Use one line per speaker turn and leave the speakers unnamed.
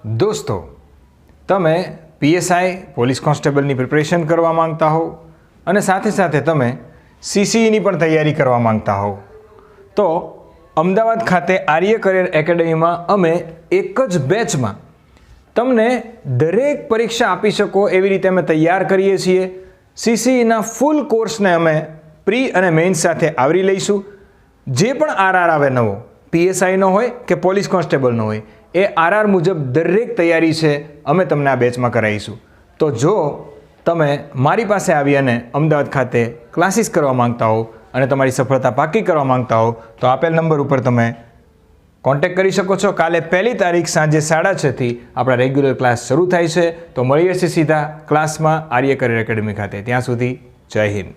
દોસ્તો, તમે PSI police કોન્સ્ટેબલની preparation કરવા માંગતા હો અને સાથે સાથે તમે સીસીઈની પણ તૈયારી કરવા માંગતા હો તો અમદાવાદ ખાતે આર્ય કરિયર એકેડમીમાં અમે એક જ બેચમાં તમને દરેક પરીક્ષા આપી શકો એવી રીતે અમે તૈયાર કરીએ છીએ. સીસીઈના ફૂલ કોર્સને અમે પ્રી અને મેઇન્સ સાથે આવરી લઈશું. જે પણ આરઆર આવે નવો, પીએસઆઈનો હોય કે પોલીસ કોન્સ્ટેબલનો હોય, એ આરઆર મુજબ દરેક તૈયારી છે અમે તમને આ બેચમાં કરાવીશું. તો જો તમે મારી પાસે આવી અને અમદાવાદ ખાતે ક્લાસીસ કરવા માંગતા હો અને તમારી સફળતા પાકી કરવા માંગતા હો તો આપેલ નંબર ઉપર તમે કોન્ટેક્ટ કરી શકો છો. કાલે 1 તારીખ સાંજે 6:30 આપણા રેગ્યુલર ક્લાસ શરૂ થાય છે. તો મળીએ છીએ સીધા ક્લાસમાં આર્ય કરિયર એકેડમી ખાતે. ત્યાં સુધી જય હિન્દ.